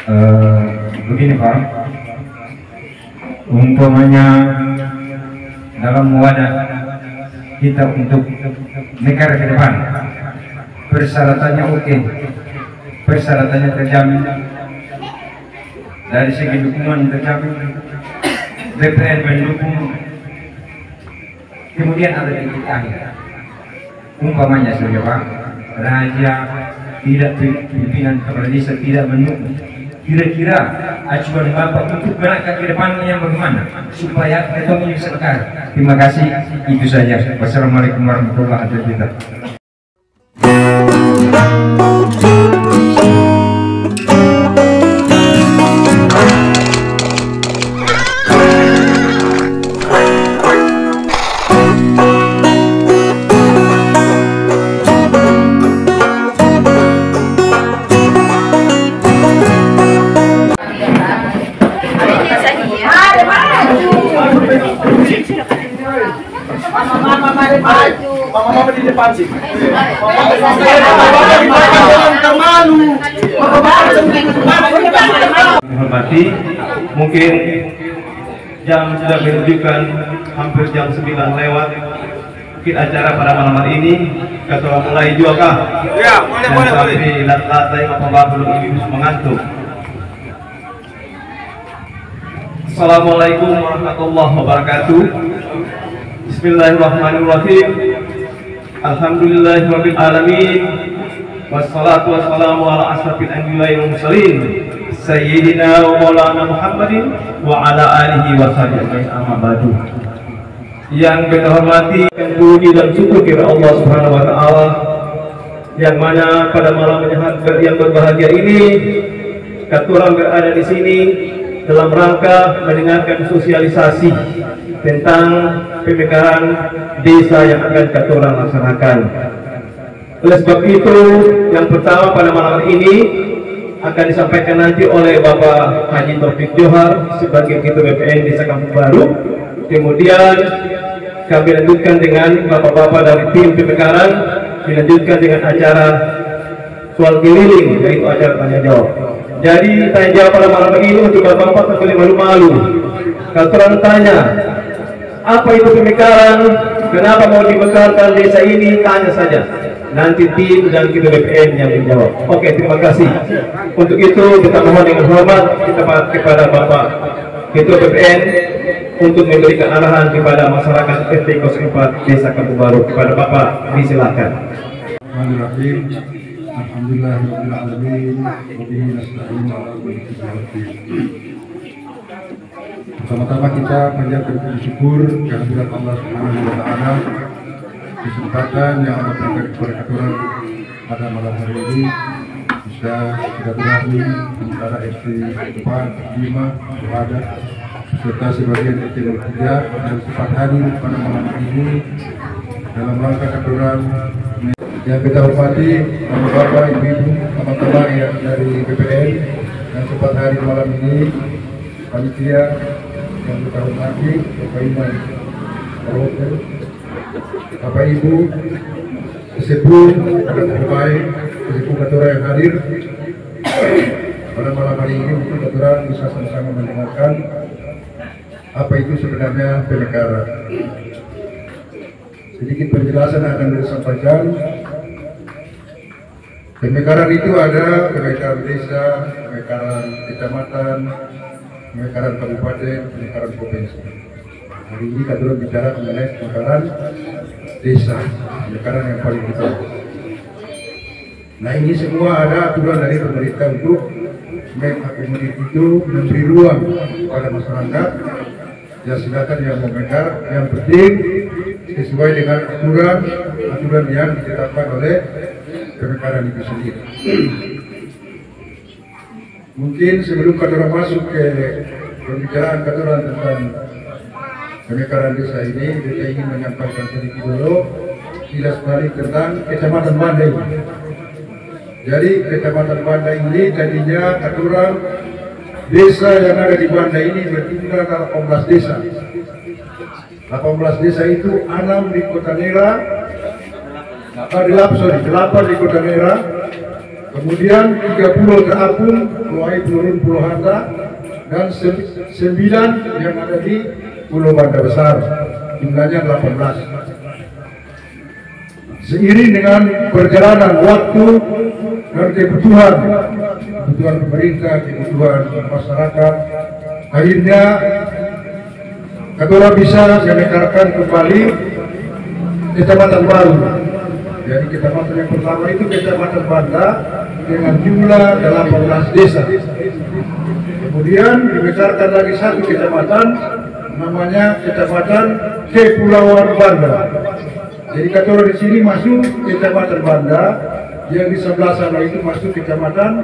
Begini Pak, umpamanya dalam wadah kita untuk negara ke depan, persyaratannya oke, persyaratannya terjamin, dari segi dukungan terjamin, BPN mendukung, kemudian ada titik akhir. Umpamanya saja Pak, raja tidak, pimpinan kepala desa tidak mendukung, kira-kira acuan Bapak untuk berangkat ke depannya bagaimana supaya ekonomi sekar. Terima kasih, itu saja. Wassalamualaikum warahmatullahi wabarakatuh. Mama di depan sih. Menghormati, mungkin jam sudah menunjukkan hampir jam 9 lewat. Mungkin acara pada malam hari ini kita mulai juga kah? Ya, boleh. Tapi latai apa belum ini mengantuk. Assalamualaikum warahmatullahi wabarakatuh. Bismillahirrahmanirrahim. Alhamdulillahirabbil alamin. Wassalatu wassalamu ala asrofil anbiya'i wal mursalin sayyidina wa maulana Muhammadin wa ala alihi wa sahbihi amma ba'du. Yang kita hormati, puji dan syukur kepada Allah Subhanahu wa taala yang mana pada malam yang berbahagia ini kita orang berada di sini dalam rangka mendengarkan sosialisasi tentang pemekaran desa yang akan kita orang laksanakan. Oleh sebab itu, yang pertama pada malam ini akan disampaikan nanti oleh Bapak Haji Taufik Johar sebagai Ketua BPN Desa Kampung Baru. Kemudian kami lanjutkan dengan bapak-bapak dari tim pemekaran, dilanjutkan dengan acara soal keliling, yaitu acara tanya jawab. Jadi tanya jawab pada malam ini untuk bapak-bapak tak boleh malu-malu. Kalau orang tanya apa itu pemekaran, kenapa mau dimekarkan desa ini, tanya saja. Nanti tim dan Ketua BPN yang menjawab. Oke, terima kasih. Untuk itu kita mohon dengan hormat kepada Bapak Ketua BPN untuk memberikan arahan kepada masyarakat RT 04 Desa Kampung Baru. Kepada Bapak, disilakan. Bismillahirrahmanirrahim. Alhamdulillahirabbil alamin. Wa bihi nasta'in 'ala umuri din. Pertama-tama kita panjatkan syukur kehadirat Allah Subhanahu wa taala, kesempatan yang Allah berikan kepada kita pada malam hari ini bisa silaturahmi antara RT 4, 5, ada serta sebagian RT 3 dan sempat hadir pada malam ini dalam rangka katuran yang kita hormati bapak-bapak, ibu-ibu, teman-teman yang dari BPN yang sempat hadir malam ini, panitia yang kita hormati, Bapak Iman, Bapak Ibu, sesepuh, anak terbaik, sesepuh ketua yang hadir pada malam hari ini untuk ketua bisa sama-sama mendengarkan apa itu sebenarnya pemekaran. Sedikit penjelasan akan disampaikan. Pemekaran itu ada pemekaran desa, pemekaran kecamatan, pemekaran kabupaten, pemekaran provinsi. Hari ini kita dulu bicara mengenai pemekaran desa, pemekaran yang paling besar. Nah, ini semua ada aturan dari pemerintah untuk mengakomodir itu, memberi ruang pada masyarakat. Ya silakan yang memekar, yang penting sesuai dengan aturan yang ditetapkan oleh pemekaran itu sendiri. Mungkin sebelum kita masuk ke pembicaraan kita tentang pemekaran desa ini, kita ingin menyampaikan sedikit dulu tidak sekali tentang Kecamatan Bandai. Jadi Kecamatan Bandai ini tadinya aturan desa yang ada di Bandai ini berjumlah 18 desa. 18 desa itu 6 di Kota Nera, 8 di Kota Nera, Kemudian 3 pulau terapung, Pulau Ai turun Pulau Hanta, dan 9 yang ada di Pulau Banda Besar, jumlahnya 18. Seiring dengan perjalanan waktu dan kebutuhan pemerintah, kebutuhan masyarakat, akhirnya Katora bisa memekarkan kembali kecamatan baru. Jadi kecamatan yang pertama itu Kecamatan Banda dengan jumlah 18 desa. Kemudian dimekarkan lagi satu kecamatan namanya Kecamatan Kepulauan Banda. Jadi Katora di sini masuk Kecamatan Banda, yang di sebelah sana itu masuk Kecamatan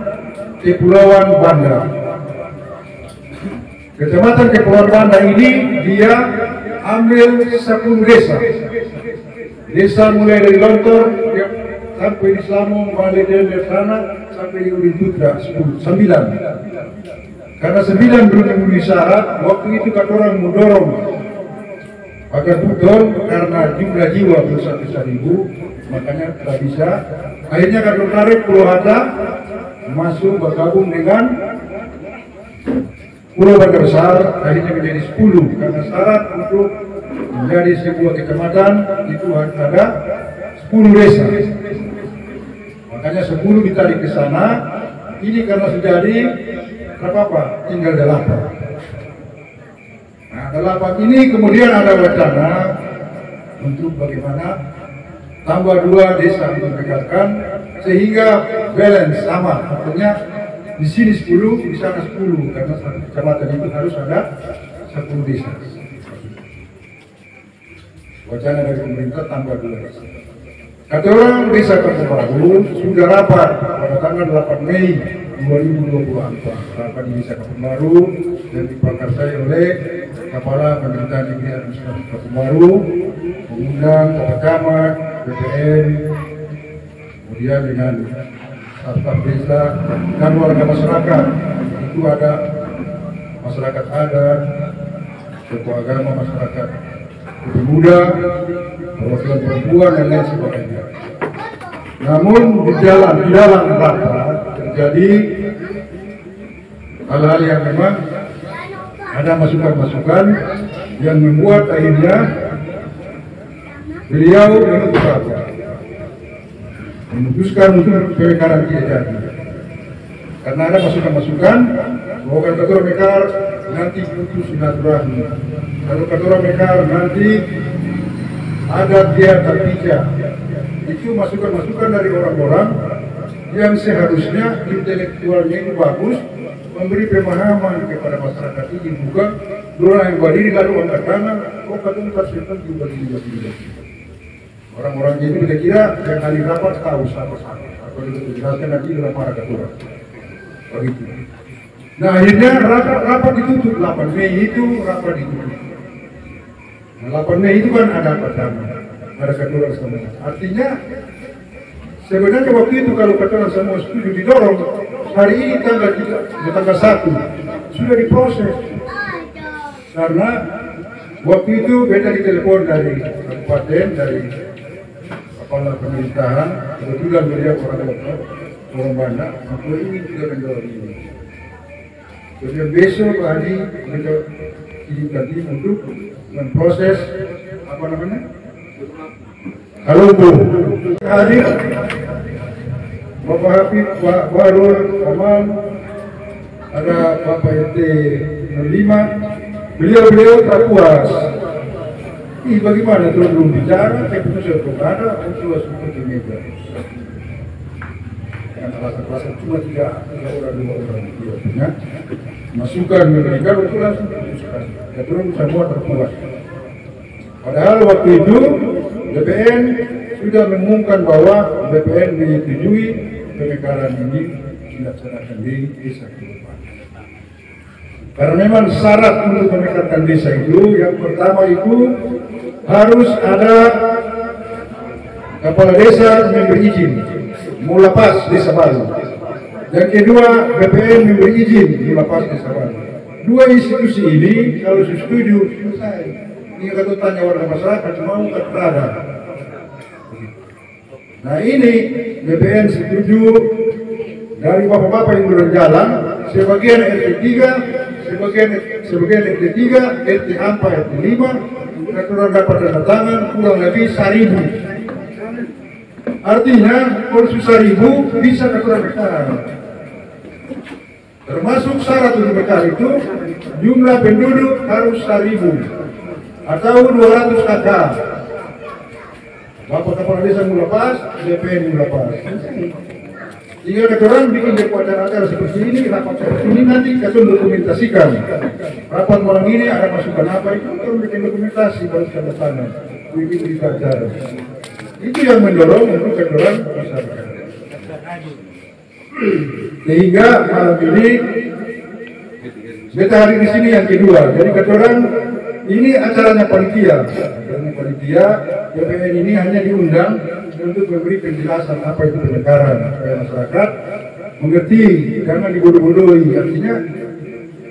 Kepulauan Banda. Kecamatan Kepulauan Banda ini dia ambil 10 desa. Desa mulai dari Lontor sampai di Selamo, balik dari sana sampai di Udin Putra 9. Karena 9 belum memenuhi syarat, waktu itu kata orang mau dorong agar betul karena jumlah jiwa belum sampai 1.000, makanya tidak bisa. Akhirnya kata tarik Pulau Hanta masuk bergabung dengan Pulau Banda Besar, akhirnya menjadi 10 karena syarat untuk menjadi sebuah kecamatan itu ada 10 desa. Makanya 10 ditarik ke sana. Ini karena sudah jadi apa tinggal 8. Nah 8 ini kemudian ada wacana untuk bagaimana tambah 2 desa ditegakkan sehingga balance sama, artinya di sini 10, di sana 10 karena satu kecamatan itu harus ada 10 desa. Wacana dari pemerintah tambah 2 desa. Kata orang desa Kampung Baru sudah rapat pada tanggal 8 Mei 2024. Rapat di desa Kampung Baru dan diprakarsai oleh Kepala Pemerintahan Negeri Administrasi Kampung Baru, mengundang Kepala Camat, BPN, kemudian dengan staf desa dan warga masyarakat. Itu ada masyarakat adat, tokoh agama, masyarakat pemuda, perwakilan perempuan dan lain sebagainya. Namun di dalam rapat terjadi hal-hal yang memang ada masukan-masukan yang membuat akhirnya beliau memutuskan untuk pemekaran tidak jadi. Karena ada masukan-masukan bahwa Katora Mekar nanti putus silaturahmi. Kalau Katora Mekar nanti ada dia terpica. Itu masukan-masukan dari orang-orang yang seharusnya intelektualnya itu bagus, memberi pemahaman kepada masyarakat ini, bukan orang yang berdiri lalu angkat tangan, oh katanya tersetan juga begini. Orang-orang itu kira-kira yang kali rapat tahu sama-sama. Kalau itu dijelaskan nanti dalam para ketua. Begitu. Nah akhirnya rapat ditutup 8 Mei itu rapat ditutup. Nah 8 Mei itu kan ada pertama, ada ketua semua. Artinya sebenarnya waktu itu kalau ketua semua setuju didorong, hari ini tanggal 1 sudah diproses. Karena waktu itu beta ditelepon dari kabupaten, dari kepala pemerintahan, kebetulan beliau orang Banda, maka ini juga mendorong ini. Kemudian besok hari mereka izinkan tim untuk memproses apa namanya? Kalumbu. Hadir Bapak Habib, Pak Barul, Aman, ada Bapak RT 05. Beliau tak puas. Ini bagaimana terus belum bicara, saya putus belum ada, usul seperti meja. Dengan alasan-alasan cuma 3 orang 2 orang dia punya masukan mereka itu langsung diputuskan. Ya terus semua terpuas. Padahal waktu itu BPN sudah mengumumkan bahwa BPN menyetujui pemekaran ini dilaksanakan di desa Kelupan. Karena memang syarat untuk memekarkan desa itu, yang pertama itu harus ada kepala desa memberi izin mau lepas desa baru. Yang kedua, BPN memberi izin mau lepas desa baru. 2 institusi ini kalau setuju selesai. Ini kalau tanya warga masyarakat mau tak ada. Nah ini BPN setuju dari bapak-bapak yang berjalan, sebagian RT 3, sebagian RT 3, RT 4, RT 5, katuran dapat tanda tangan kurang lebih 1.000. Artinya, kalau 1.000 bisa katuran hektar. Termasuk syarat untuk hektar itu, jumlah penduduk harus 1.000 atau 200 kakak. Bapak kepala desa melepas, DPN melepas. Jika katuran bikin acara seperti ini, rapat seperti ini nanti katuran dokumentasikan. Rapat malam ini ada masukan apa itu, katuran bikin dokumentasi baru tanda tangan. Bikin berita acara. Itu yang mendorong untuk katuran masyarakat. Sehingga malam ini beta hari di sini yang kedua. Jadi katuran ini acaranya panitia. BPN ini hanya diundang untuk memberi penjelasan apa itu pendekatan supaya masyarakat mengerti, karena dibodoh-bodohi. Artinya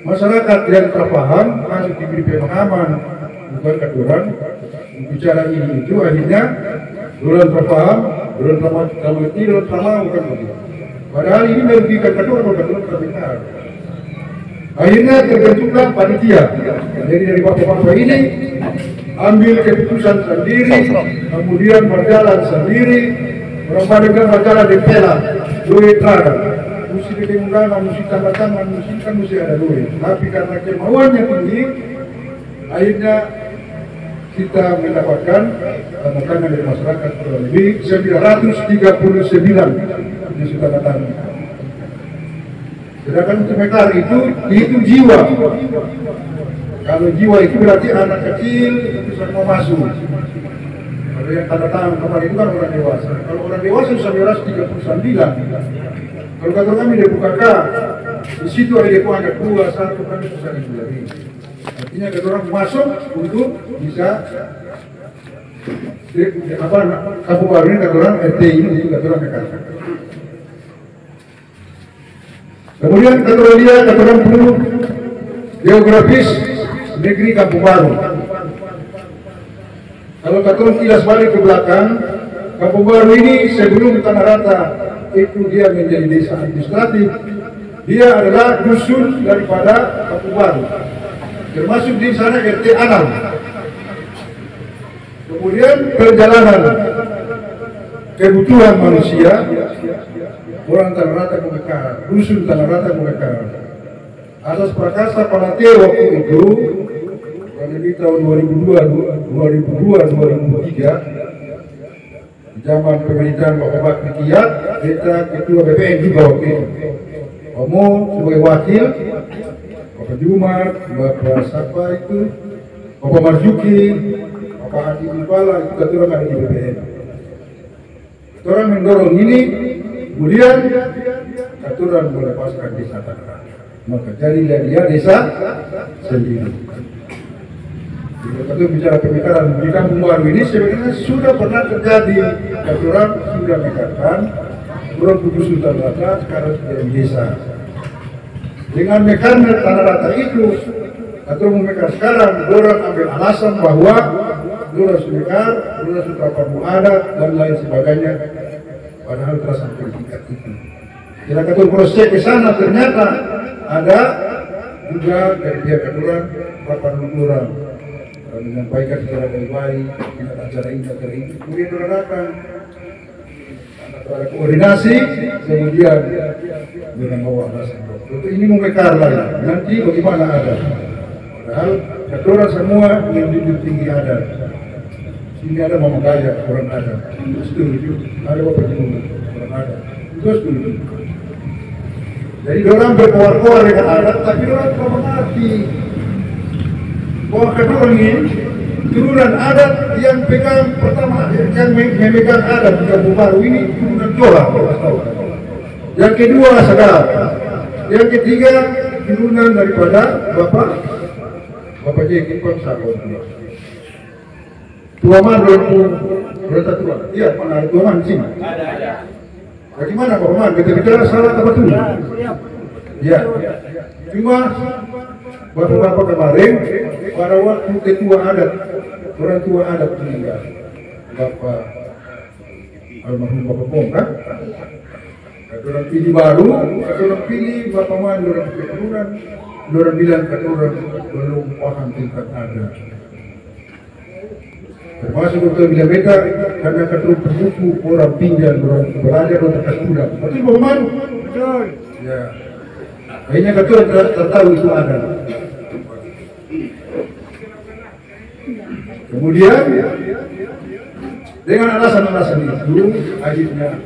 masyarakat yang terpaham harus diberi pemahaman, bukan katuran bicara ini itu akhirnya orang terpaham, orang termengerti, orang terpaham bukan begitu. Padahal ini merugikan katuran terbenar. Akhirnya terbentuklah panitia. Jadi dari bapak-bapak ini ambil keputusan sendiri, kemudian berjalan sendiri, orang pada berjalan di pelan, duit ada. Mesti didengarkan, mesti tanda tangan, mesti ada duit. Tapi karena kemauannya tinggi, akhirnya kita mendapatkan tanda tangan dari masyarakat kurang lebih 939 yang sudah tanda tangan. Sedangkan untuk hektar itu dihitung jiwa. Kalau jiwa itu berarti anak kecil itu semua masuk. Kalau yang tanda tangan kemarin itu kan orang dewasa. Kalau orang dewasa 939. Kalau kata kami dia bukakan, di situ ada depo anak 2, 1 kami bisa dihindari. Artinya kata orang masuk untuk bisa kampung baru ini kata orang RT ini kata orang kekasih. Kemudian kata orang dia kata orang penuh geografis negeri Kampung Baru. Kalau kata orang tidak balik ke belakang, Kampung Baru ini sebelum Tanah Rata itu dia menjadi desa administratif, dia adalah dusun daripada Kampung Baru, termasuk di sana RT 6. Kemudian perjalanan kebutuhan manusia, orang Tanah Rata mengekar, dusun Tanah Rata mengekar. Atas prakarsa Panate waktu itu, di tahun 2002-2003, zaman pemerintahan Bapak Bakri Kiat, kita ketua BPN juga waktu itu. Kamu sebagai wakil, Bapak Jumat, Bapak Sapa itu, Bapak Marzuki, Bapak Haji Kepala, itu ketua ada di BPN. Ketua mendorong ini, kemudian ketua melepaskan desa Tanah Rata. Maka jadilah dia desa sendiri. Kalau bicara pemekaran di Kampung Baru ini sebenarnya sudah pernah terjadi. Orang sudah mekarkan, orang putus Sultan Rata sekarang sudah desa. Dengan mekarnya Tanah Rata itu, atau memekar sekarang, orang ambil alasan bahwa orang sudah mekar, orang sudah kampung adat dan lain sebagainya. Padahal terasa tingkat itu. Kita kata proses ke sana ternyata ada juga dari pihak aturan rapat orang menyampaikan secara baik-baik acara ini, kemudian orang datang ada koordinasi, kemudian dengan bawa alasan untuk ini mau mekar lagi, nanti bagaimana ada, padahal aturan semua yang dijunjung tinggi ada. Sini ada Mama Gaya, orang ada, itu setuju, ada Bapak Jumlah, orang ada, itu setuju. Jadi orang berkoar-koar dengan adat, tapi orang tidak mengerti bahwa kedua ini turunan adat yang pegang pertama, yang memegang adat di Kampung Baru ini turunan Jola. Yang kedua Sadar, yang ketiga turunan daripada Bapak Jeki Pamsako. Tuaman berita tua, iya mana ada Tuaman di sini? Ada. Bagaimana Pak Oman? Kita bicara salah apa betul? Ya. Cuma bapak-bapak kemarin pada waktu ketua adat, orang tua adat meninggal, Bapak almarhum Bapak Bong kan? Katuran pilih baru, katuran pilih berpaman orang keturunan, orang bilang katuran belum paham tingkat ada. Termasuk untuk bila mereka karena katuran terbuku orang pinjam, orang belajar untuk katuran. Berarti berpaman? Betul. Ya. Akhirnya katuran tertahu itu ada. Kemudian dengan alasan-alasan itu akhirnya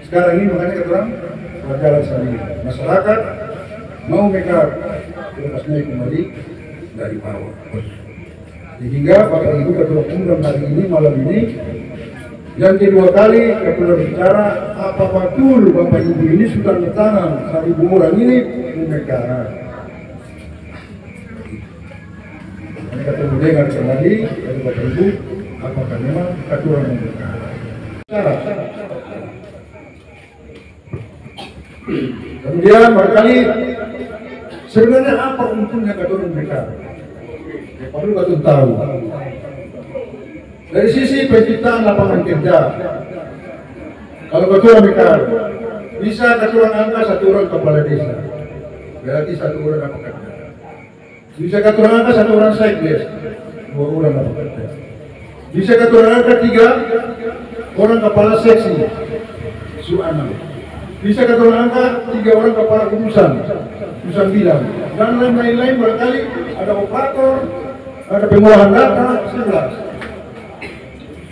sekarang ini makanya kata orang berjalan sendiri. Masyarakat mau mereka lepas naik kembali dari bawah. Sehingga Bapak Ibu Ketua Undang hari ini malam ini yang kedua kali Ketua bicara apa betul Bapak Ibu ini sudah bertanam 1.000 orang ini mereka. Mereka mendengar kembali dari Bapak Ibu apakah memang Ketua mereka. Kemudian barangkali sebenarnya apa untungnya Ketua mereka? Ya, perlu Ketua tahu. Dari sisi penciptaan lapangan kerja, kalau Ketua mereka bisa Ketua angka 1 orang kepala desa, berarti 1 orang dapat kerja. Bisa Ketua angka 1 orang sekdes, 2 orang dapat kerja. Bisa Ketua angka 3 orang kepala seksi, suana. Bisa Ketua angka 3 orang kepala urusan bilang, dan lain-lain barangkali ada operator, ada pengolahan data 11.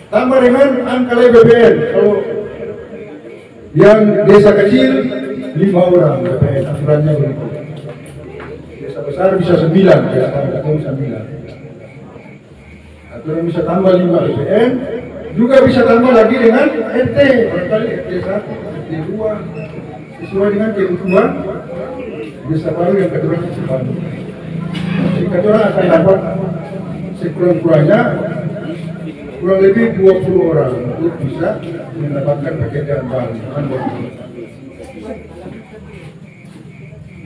Tambah dengan angka BPN, kalau yang desa kecil 5 orang BPN aturannya begitu. Desa besar bisa 9, desa kecil 9. Aturan bisa tambah 5 BPN, juga bisa tambah lagi dengan RT, barangkali RT 1, RT 2, sesuai dengan kebutuhan desa baru yang keturunan desa baru. Jadi keturunan akan dapat sekurang-kurangnya kurang lebih 20 orang untuk bisa mendapatkan pekerjaan baru.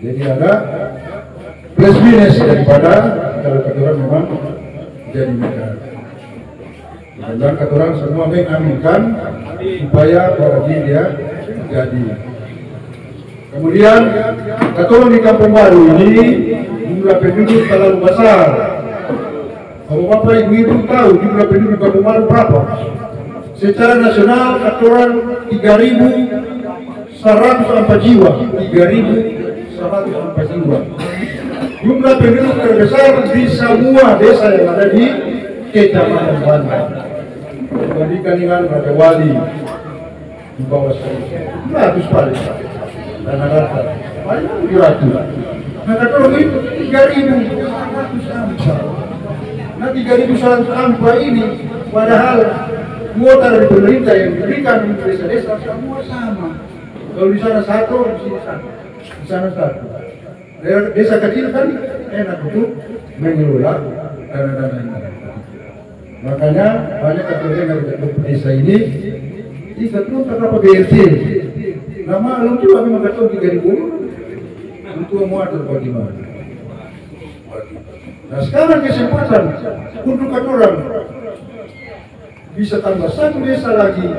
Jadi ada plus minus daripada kalau keturunan memang jadi negara. Dan keturunan semua mengaminkan supaya wajib dia jadi. Kemudian keturunan di Kampung Baru ini jumlah penduduk terlalu besar. Kalau Bapak Ibu tahu jumlah penduduk Kampung Baru berapa? Secara nasional keturunan 3.104 jiwa, 3.104 jiwa. Jumlah penduduk terbesar di semua desa yang ada di Kecamatan Bandar. Dibandingkan dengan Raja Wali di bawah saya, 100 paling. Dan rata banyak 700. Nah keturunan itu 3.104. Nah 3.104 ini padahal kuota dari pemerintah yang diberikan di desa-desa semua sama. Kalau di sana 1, di sini 1, di sana 1. Desa kecil kan enak untuk mengelola dana-dana ini. Makanya banyak keturunan dari desa ini keturunan terdapat BLT. Nama lu juga memang keturunan 3.000 untuk muatul bagaimana. Nah sekarang kesempatan untuk keturunan bisa tambah 1 desa lagi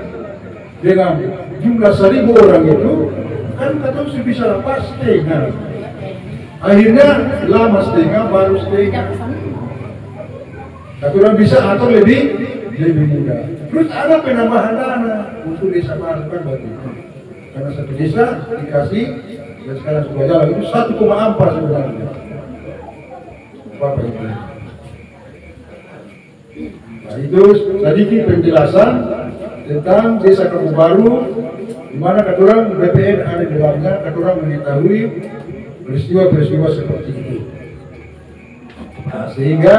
dengan jumlah 1.000 orang itu kan keturunan bisa lepas setengah. Akhirnya lama setengah baru setengah. Keturunan bisa atur lebih mudah. Terus ada penambahan dana untuk desa baru kan begitu. Karena 1 desa dikasih dan sekarang sudah jalan itu 1,4 sebenarnya. Bapak Ibu. Nah itu sedikit penjelasan tentang desa Kampung Baru, di mana keturunan BPN ada di dalamnya, keturunan mengetahui peristiwa-peristiwa seperti itu. Nah, sehingga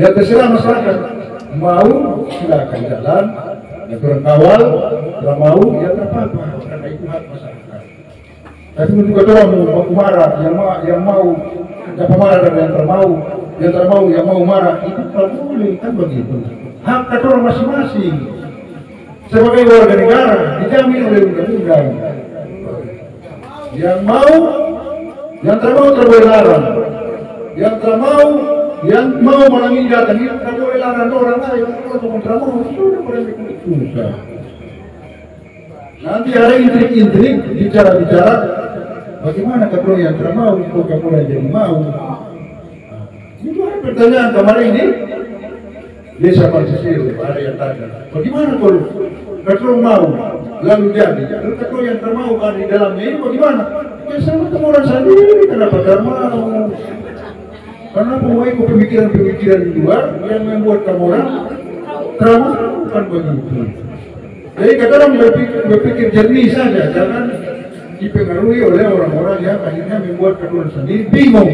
ya terserah masyarakat mau silakan jalan, keturunan kawal, tidak mau ya tidak apa-apa, karena itu hak masyarakat. Tapi untuk keturunan mau marah, yang mau dapat marah dan yang termau yang mau marah itu tidak boleh kan begitu. Hak keturunan masing-masing sebagai warga negara dijamin oleh undang-undang. Yang mau, yang termau terboleh larang. Yang termau, yang mau malam ini datang itu terboleh larang orang lain. Kalau termau itu sudah boleh susah. Nanti ada intrik-intrik, bicara-bicara, bagaimana kalau yang mau, kalau kamu yang jadi mau. Itu ada pertanyaan kemarin ini, desa Pancasila, ada yang tanya, bagaimana kalau mau, lalu jadi, lalu kalau yang termau ada di dalamnya ini bagaimana? Ya sama orang sendiri, kenapa termau? Karena mau ikut pemikiran-pemikiran di luar yang membuat kamu orang trauma, bukan begitu. Jadi kadang berpikir jernih saja, jangan dipengaruhi oleh orang-orang yang akhirnya membuat kamu sendiri bingung.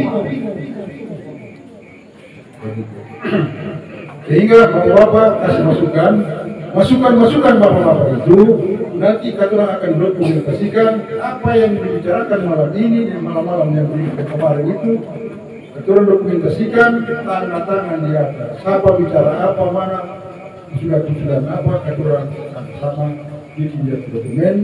Sehingga bapak-bapak kasih masukan bapak-bapak itu nanti kita akan dokumentasikan apa yang dibicarakan malam ini dan malam-malam yang kemarin itu. Kita dokumentasikan tanda tangan di atas. Siapa bicara apa, mana sudah apa, kita sama bikin dokumen.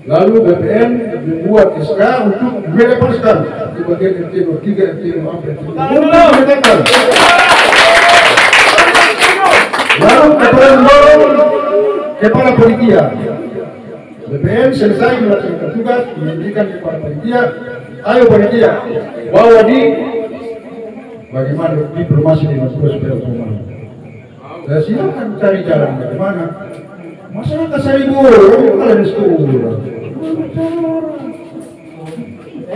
Lalu BPN membuat SK untuk melepaskan di bagian RT 3, RT 4, lalu kepada kepala panitia. BPN selesai melaksanakan tugas, memberikan kepada panitia. Ayo panitia, bawa di bagaimana diplomasi dengan supaya semua. Dan silakan cari jalan bagaimana. Masyarakat Seribu, kalian sekolah.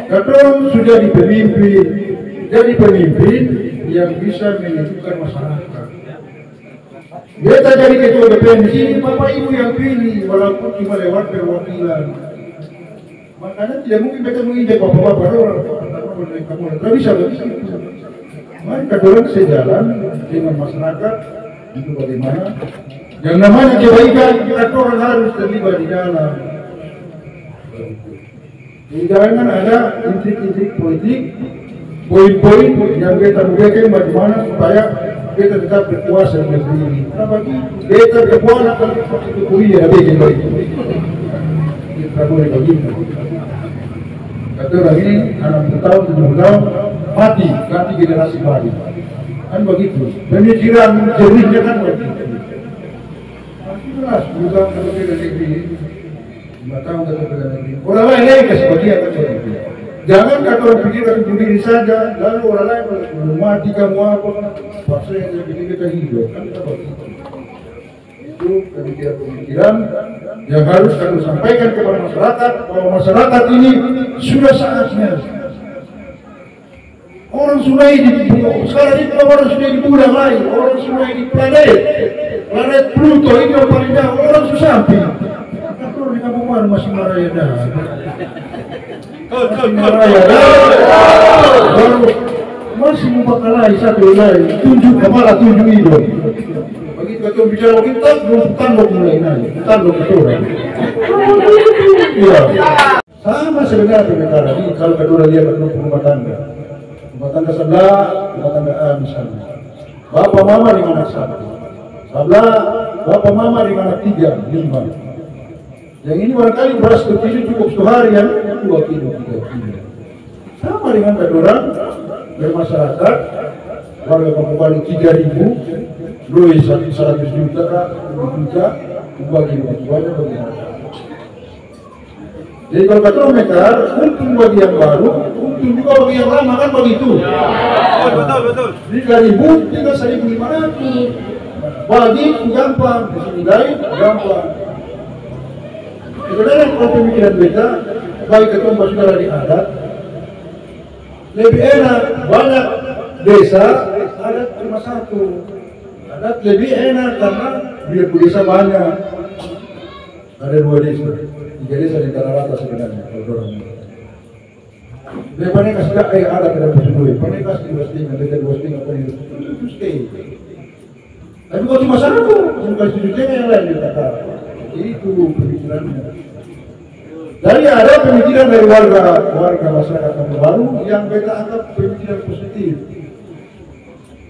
Kadang sudah jadi pemimpin yang bisa menentukan masyarakat. Beta jadi ketua BPN di sini, bapak ibu yang pilih, walaupun cuma lewat perwakilan. Makanya tidak mungkin beta menginjak bapak-bapak orang. Tidak bisa begitu. Mari kita sejalan dengan masyarakat itu bagaimana. Yang namanya kebaikan kita orang harus terlibat di dalam. Jangan ada intrik-intrik politik, poin-poin yang kita berikan bagaimana supaya kita tetap berkuasa di negeri ini. Kenapa kita berkuasa kalau itu kuliah ada bagian baik. Kita boleh begitu. Kata orang ini 60 tahun, 70 tahun mati, ganti generasi baru. Kan begitu. Pemikiran jernihnya kan begitu. Jelas, bukan berbeda negeri. 5 tahun berbeda negeri. Orang lain kasih bagian begitu. Jangan kata orang pikir untuk diri saja, lalu orang lain belum mati kamu apa? Paksa yang bikin kita hidup. Kan kita begitu. Itu pemikiran yang harus kami sampaikan kepada masyarakat bahwa masyarakat ini sudah saatnya. Orang sungai di sekarang ini orang sungai di bulan lain, orang sungai di planet Pluto ini yang paling jauh, orang Susampi. Kalau di kampung baru masih maraya dah. Maraya dah. Masih membakalai satu lain, tunjuk kepala tunjuk hidung. Begitu kita bicara kita bukan mulai naik, bukan betul. Iya. Sama sebenarnya perkara ini kalau kedua lihat rumah tangga sebelah, rumah tangga A misalnya. Bapak mama dengan anak satu, sebelah bapak mama dengan anak 3, 5. Yang ini barangkali beras kecil cukup seharian, 2 kilo, 3 kilo. Sama dengan kedua bermasyarakat, warga kampung Bali 3.000, duit 100 juta, 20 juta, bagi bantuannya bagaimana? Jadi kalau kata mereka, untung bagi yang baru, untung juga bagi yang lama kan begitu. Betul. 3.000, tinggal 1.500. Bagi gampang, di sini lain gampang. Sebenarnya kalau pemikiran beda, baik ketua saudara di adat, lebih enak banyak desa adat cuma 1. Adat lebih enak karena dia desa banyak. Ada 2 desa. 3 desa di tanah rata sebenarnya kalau orang. Lepas kasih tak ada pada pusat panik kasih 2,5, beda 2,5 apa itu stay. Tapi kalau cuma 1, bukan 7 juta yang lain dia kata. Itu pemikirannya. Jadi ada pemikiran dari warga masyarakat Kampung Baru yang kita anggap pemikiran positif.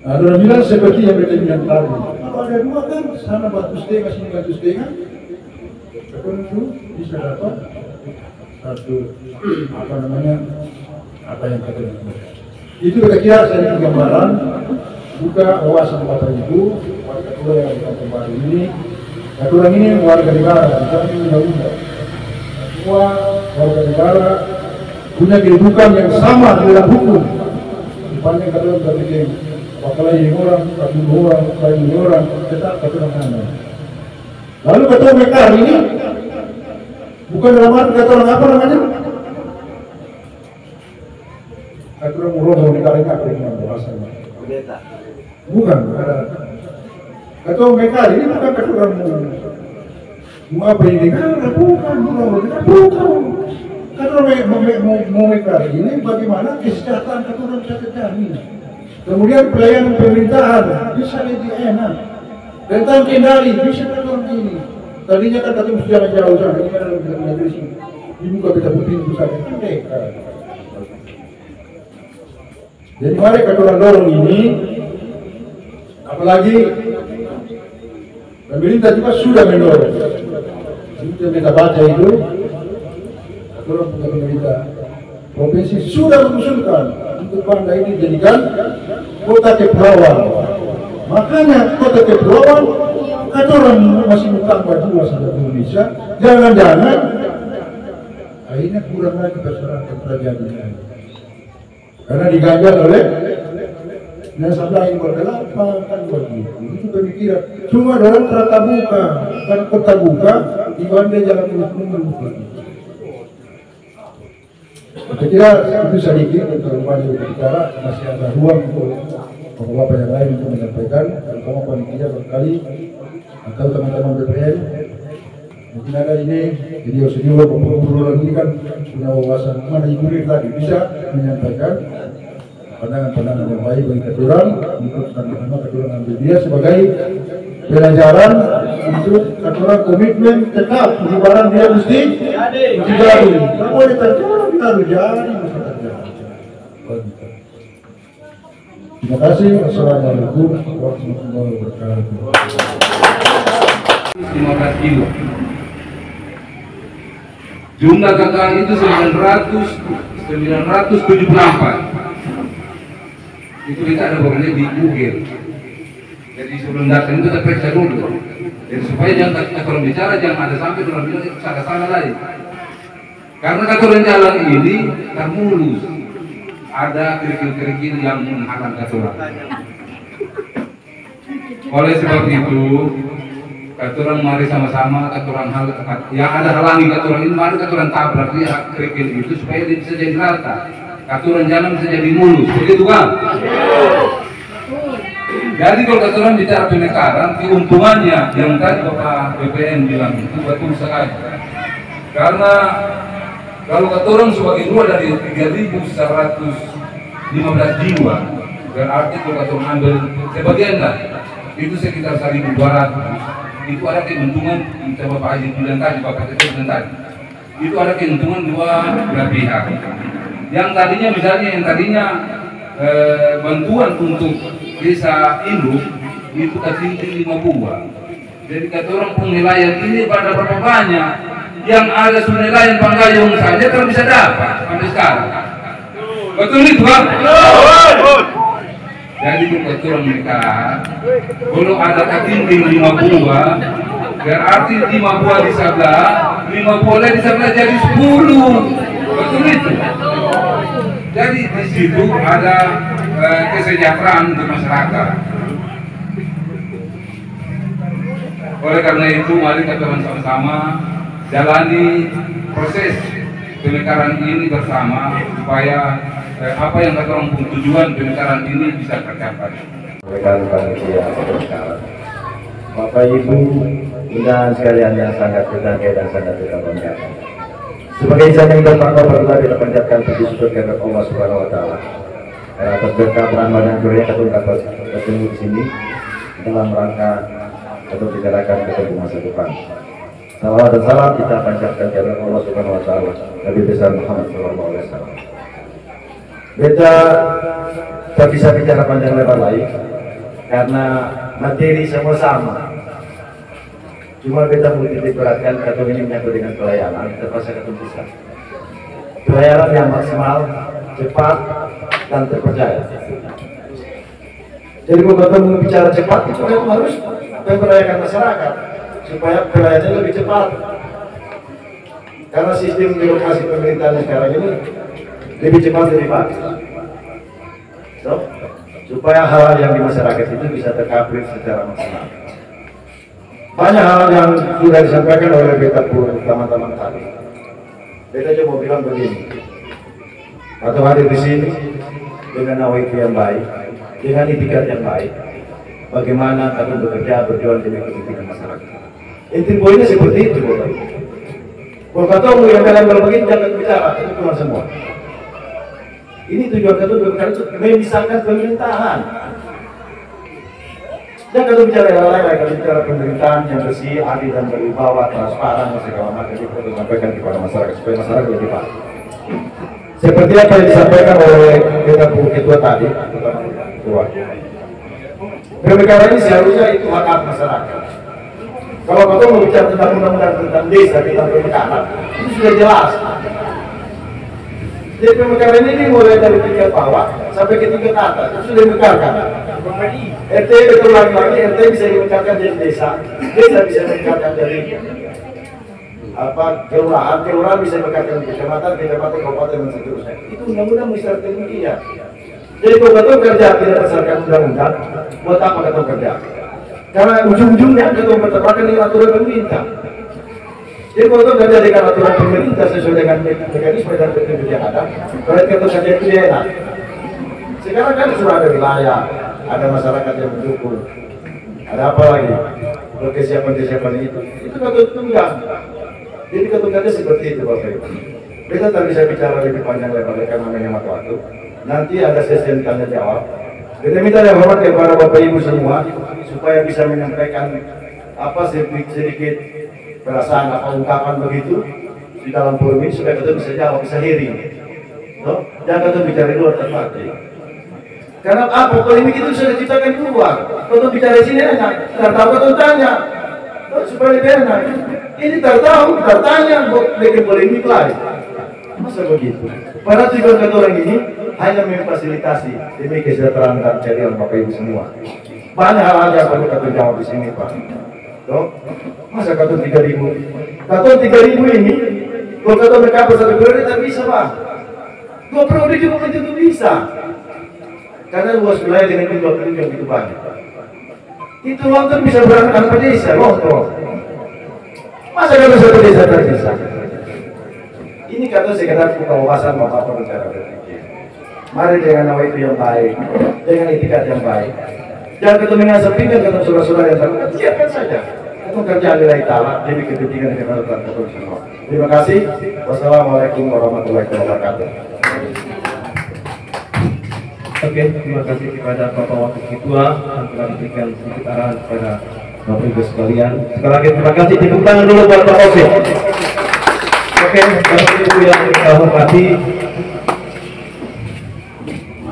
Ada orang bilang seperti yang kita bilang tadi. Kalau ada 2 kan sana batu setengah, sini batu setengah. Tentu bisa dapat satu apa yang kita lakukan. Itu kira-kira saya gambaran buka wawasan Bapak Ibu warga tua yang di Kampung Baru ini. Orang ini warga negara, bukan undang-undang. semua warga negara punya kedudukan yang sama di dalam hukum. Misalnya kalau kita bikin apakah ini orang, kamu orang, tetap kata mana. Lalu kata mereka ini bukan dalam arti kata orang apa namanya? Kata orang muroh negara ini apa yang bahasanya? Bukan. Kata mereka ini bukan kata orang mau apa ini? Bukan. Kata mereka ini bagaimana kesejahteraan kata orang bisa terjamin. Kemudian pelayanan pemerintahan bisa lebih enak. Tentang kendali bisa kata ini. Tadinya kan kata mesti jalan jauh sana, ini kan dalam negeri sini. Ini bukan kita putih pusat itu. Jadi mari kata orang dorong ini, apalagi pemerintah juga sudah mendorong. Kita baca itu, kata orang pemerintah provinsi sudah mengusulkan untuk Banda ini dijadikan kota kepulauan. Makanya kota kepulauan, kata orang masih utang baju masalah Indonesia, jangan-jangan akhirnya kurang lagi persoalan kerajaan ini. Karena diganjar oleh yang sebelah yang berdelapan kan begitu. Itu pemikiran. Cuma orang terata buka, kan kota buka, di Banda jangan muluk-muluk lagi. Saya kira itu sedikit untuk banyak berbicara, masih ada ruang untuk bapak-bapak yang lain untuk menyampaikan, terutama panitia berkali atau teman-teman BPN. Mungkin ada ini video bapak-bapak ini kan punya wawasan mana ibu tadi bisa menyampaikan pandangan-pandangan yang baik bagi keturunan untuk sama keturunan ambil dia sebagai pelajaran untuk keturunan komitmen tetap di barang dia mesti jadi. Tak boleh terjadi harus jadi mesti terjadi. Terima kasih. Wassalamualaikum warahmatullahi wabarakatuh. 15 kilo. Jumlah kakak itu 974. Itu kita ada pokoknya di Google. Jadi sebelum datang itu kita periksa dulu. Jadi supaya jangan kalau bicara jangan ada sampai orang bilang itu salah lain. Karena katuran jalan ini tak mulus. Ada kerikil-kerikil yang menghalang katuran. Oleh sebab itu, katuran mari sama-sama katuran hal yang ada halangi katuran ini, mari katuran tabrak dia kerikil itu supaya dia bisa jadi rata. Katuran jalan bisa jadi mulus, begitu kan? Jadi kalau katuran bicara penekaran, keuntungannya yang tadi Bapak BPN bilang itu betul sekali. Karena kalau katuran sebagai dua dari 3.115 jiwa, berarti kalau katuran ambil sebagian lah, itu sekitar 1.200. Itu ada keuntungan, coba Pak Haji bilang tadi, Bapak Ketua bilang tadi, itu ada keuntungan dua belah pihak. Yang tadinya bantuan untuk desa induk itu tertinggi 5 buah. Jadi kata orang penilaian ini pada berapa banyak yang ada penilaian Panggayung saja kan bisa dapat sampai sekarang. Betul itu Pak? Jadi kata orang mereka kalau ada tertinggi 5 buah berarti 5 buah di sebelah, 5 buah di sebelah jadi 10. Betul itu. Jadi di situ ada kesejahteraan untuk masyarakat. Oleh karena itu, mari kita sama-sama jalani proses pemekaran ini bersama supaya apa yang kata orang tujuan pemekaran ini bisa tercapai. Rekan panitia pemekaran, Bapak Ibu, undangan sekalian yang sangat berbahagia dan sangat kita banggakan. Sebagai insan yang bertakwa berdoa kita panjatkan puji syukur kepada Allah Subhanahu wa taala. Atas berkat rahmat dan karunia kita dapat bertemu di sini dalam rangka untuk bicarakan ketemu masa depan. Salawat dan salam kita panjatkan kepada Allah Subhanahu wa taala, Nabi besar Muhammad sallallahu alaihi wasallam. Kita tak bisa bicara panjang lebar lagi karena materi semua sama. Cuma kita mau diperhatikan atau ini menyangkut dengan pelayanan, terpaksa ketemu bisa. Pelayanan yang maksimal, cepat, dan terpercaya. Jadi kalau bicara cepat, itu harus memperdayakan masyarakat supaya pelayanannya lebih cepat. Karena sistem birokrasi pemerintahan sekarang ini lebih cepat lebih bagus. So, supaya hal-hal yang di masyarakat itu bisa tercover secara maksimal. Banyak hal yang sudah disampaikan oleh beta teman-teman tadi. Beta cuma mau bilang begini, atau hadir di sini dengan nawaitu yang baik, dengan itikat yang baik, bagaimana kami bekerja berjuang demi kepentingan masyarakat. Inti poinnya seperti itu, Bapak. Kalau katamu yang kalian berbagi jangan bicara, itu cuma semua. Ini tujuan kata berbicara itu memisahkan pemerintahan. Jangan kata bicara yang lain, kalau bicara pemerintahan yang bersih, adil dan berwibawa, transparan, dan segala macam itu kita sampaikan kepada masyarakat supaya masyarakat lebih paham. Seperti apa yang disampaikan oleh ketua tadi, ketua. Perkara ini seharusnya itu hak masyarakat. Kalau kau mau bicara tentang undang-undang tentang desa, tentang pemekaran, itu sudah jelas. Jadi pemekaran ini mulai dari tingkat bawah sampai ke tingkat atas, itu sudah dimekarkan. RT betul lagi, RT bisa dimekarkan dari desa, desa bisa dimekarkan dari kelurahan bisa dimekarkan dari kecamatan, kabupaten dan seterusnya. Itu undang-undang mesti demikian. Jadi kalau kau kerja tidak berdasarkan undang-undang, buat apa kau kerja? Karena ujung-ujungnya kau berterapkan dengan aturan pemerintah. Jadi kalau kau kerja dengan aturan pemerintah sesuai dengan mekanisme dan prinsip yang ada, berarti kau kerja itu enak. Sekarang kan sudah ada wilayah, ada masyarakat yang mendukung, ada apa lagi? Kesiapan itu kau tunggang. Jadi kau kerja seperti itu, Bapak Ibu. Kita tak bisa bicara lebih panjang lebar karena menghemat waktu. Nanti ada sesi tanya jawab. Kita minta yang hormat kepada Bapak Ibu semua supaya bisa menyampaikan apa sedikit perasaan apa ungkapan begitu di dalam forum ini supaya kita bisa jawab, bisa hearing. So, jangan kita bicara di luar tempat. Karena apa polemik itu sudah diciptakan di luar. Kalau bicara di sini enak, tahu kau tanya supaya lebih enak. Ini tahu, tanya, bikin polemik lain. Masa begitu? Padahal tujuan kata orang ini hanya memfasilitasi demi kesejahteraan dan keadilan Bapak Ibu semua. Banyak hal yang perlu kata jawab di sini, Pak. Tuh, masa kata 3.000? Kata 3.000 ini, kalau kata mereka satu periode tak bisa, Pak. 2 periode juga belum tentu bisa. Karena luas wilayah dengan jumlah penduduk yang begitu banyak. Itu lontong bisa berangkat ke desa, lontong. Masa kata satu desa tak bisa? Ini kata sekedar kewawasan Bapak berbicara berpikir. Mari dengan nawaitu yang baik, dengan itikat yang baik. Jangan ketemu dengan sepinggan, ketemu saudara-saudara yang sama. Siapkan saja. Itu kerja lillahi ta'ala demi kepentingan dan kemaslahatan kita semua. Terima kasih. Wassalamualaikum warahmatullahi wabarakatuh. Oke, terima kasih kepada Bapak Wakil Ketua yang telah memberikan sedikit arahan kepada Bapak Ibu sekalian. Sekali lagi terima kasih. Tepuk tangan dulu buat Pak Osim. Oke, Bapak Ibu yang kita hormati,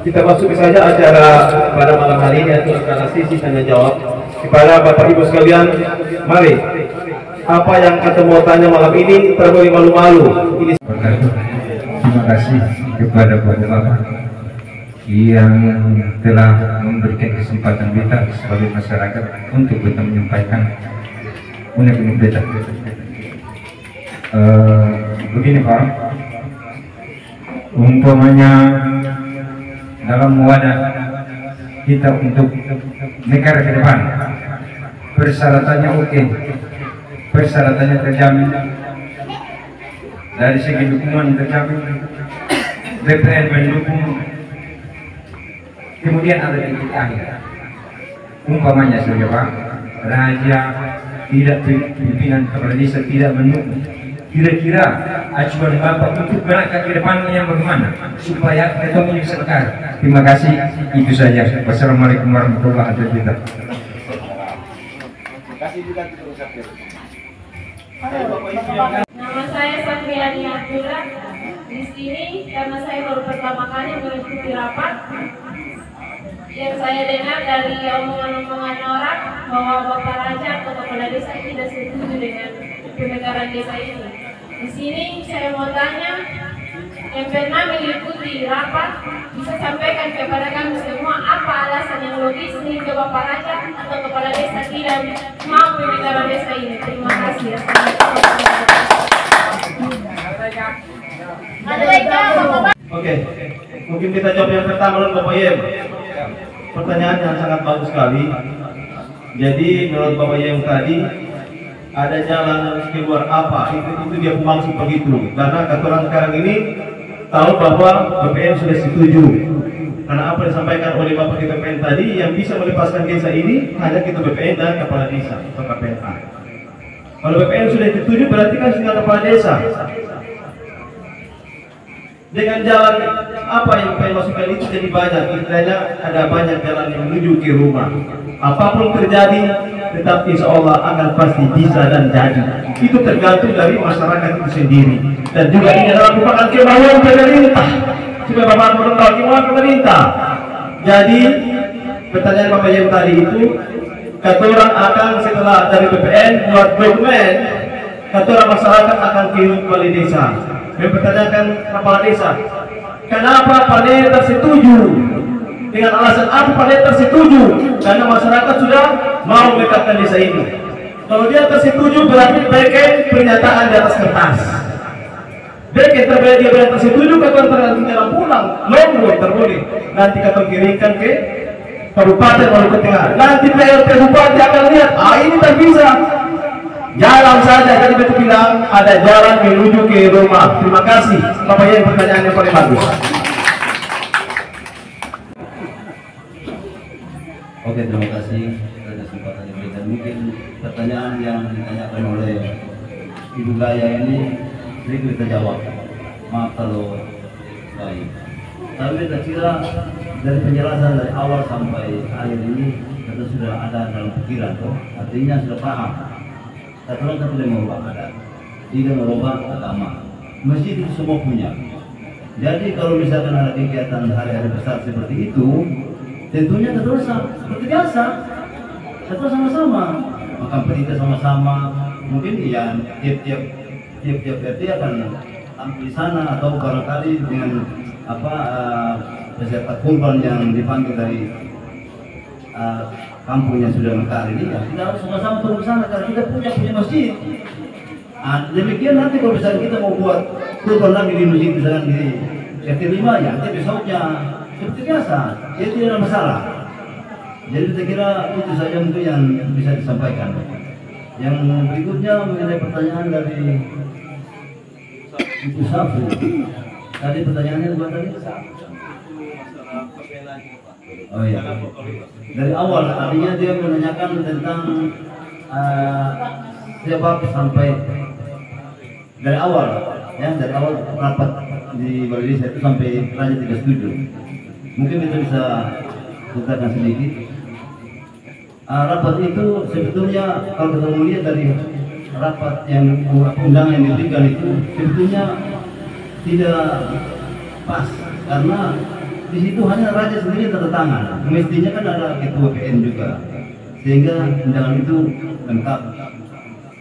kita masuk saja acara pada malam hari ini, yaitu acara sesi tanya jawab kepada Bapak Ibu sekalian. Mari, apa yang kita mau tanya malam ini terlalu malu-malu. Terima kasih kepada Bapak yang telah memberikan kesempatan kita sebagai masyarakat untuk kita menyampaikan unek-unek beta. Begini Pak, umpamanya dalam wadah kita untuk negara ke depan, persyaratannya oke, persyaratannya terjamin, dari segi dukungan terjamin, DPR mendukung, kemudian ada titik akhir. Umpamanya saja Pak, raja tidak, pimpinan kepala desa tidak mendukung. Kira-kira acuan Bapak untuk berangkat ke depannya yang bagaimana supaya ekonomi bisa berkah. Terima kasih, itu saja. Wassalamualaikum warahmatullahi wabarakatuh. Nama saya Satriani Abdullah. Di sini karena saya baru pertama kali mengikuti rapat, yang saya dengar dari omongan-omongan orang bahwa Bapak Raja atau Kepala Desa tidak setuju dengan pemekaran desa ini. Di sini saya mau tanya, yang pernah mengikuti rapat bisa sampaikan kepada kami semua apa alasan yang logis sehingga Bapak Raja atau Kepala Desa tidak mau pemekaran desa ini. Terima kasih. Oke, mungkin kita jawab yang pertama dulu Bapak Yem. Pertanyaan yang sangat bagus sekali. Jadi menurut Bapak Yem tadi ada jalan keluar apa? Itu dia maksud begitu. Karena kata sekarang ini tahu bahwa BPN sudah setuju. Karena apa yang disampaikan oleh Bapak Ketua BPN tadi, yang bisa melepaskan desa ini hanya Ketua BPN dan Kepala Desa atau KPNA. Kalau BPN sudah setuju berarti kan tinggal Kepala Desa. Dengan jalan apa yang BPN masukkan itu jadi banyak, istilahnya ada banyak jalan yang menuju ke rumah. Apapun terjadi, tetap insya Allah akan pasti bisa dan jadi. Itu tergantung dari masyarakat itu sendiri. Dan juga ini adalah merupakan kemauan pemerintah. Supaya Bapak mengenal kemauan pemerintah. Jadi pertanyaan Bapak yang tadi itu, kata orang akan setelah dari BPN buat dokumen, kata orang masyarakat akan ke kepala desa. Mempertanyakan kepala desa, kenapa panel tersetuju? Dengan alasan apa panel tersetuju? Karena masyarakat sudah mau mendekatkan desa ini. Kalau dia tersetuju berarti bikin pernyataan di atas kertas. Bikin terbaik dia bilang tersetuju, kata dalam pulang, nomor terboleh. Nanti kata kirimkan ke Kabupaten Maluku Tengah. Nanti PLT Bupati akan lihat, ini tak bisa. Jalan saja, tadi betul bilang ada jalan menuju ke rumah. Terima kasih Bapak yang pertanyaan yang paling bagus. Oke, terima kasih atas kesempatan yang diberikan. Mungkin pertanyaan yang ditanyakan oleh Ibu Gaya ini sedikit kita jawab. Maaf kalau baik. Tapi kita kira dari penjelasan dari awal sampai akhir ini kita sudah ada dalam pikiran, artinya sudah paham. Kata orang kan tidak merubah adat, tidak merubah agama. Masjid itu semua punya. Jadi kalau misalkan ada kegiatan hari-hari besar seperti itu, tentunya kata orang seperti biasa, kata sama-sama, makan perintah sama-sama. Mungkin ya tiap RT akan tampil di sana atau barangkali dengan peserta kurban yang dipanggil dari kampung yang sudah mekar ini, ya kita harus sama-sama turun ke sana karena kita punya masjid. Demikian nanti kalau misalnya kita mau buat kurban lagi di masjid misalkan di RT 5 ya, nanti besoknya seperti biasa, jadi tidak ada masalah. Jadi saya kira itu saja untuk yang bisa disampaikan. Yang berikutnya mengenai pertanyaan dari Ibu Safu. Tadi pertanyaannya bukan tadi? Oh iya. Dari awal artinya dia menanyakan tentang sebab sampai dari awal ya, dari awal rapat di Balai Desa itu sampai Raja tidak setuju. Mungkin kita bisa ceritakan sedikit. Rapat itu sebetulnya kalau kita melihat dari rapat yang undangan yang diberikan itu sebetulnya tidak pas karena di situ hanya raja sendiri tanda tangan. Mestinya kan ada ketua PN juga, sehingga undangan itu lengkap.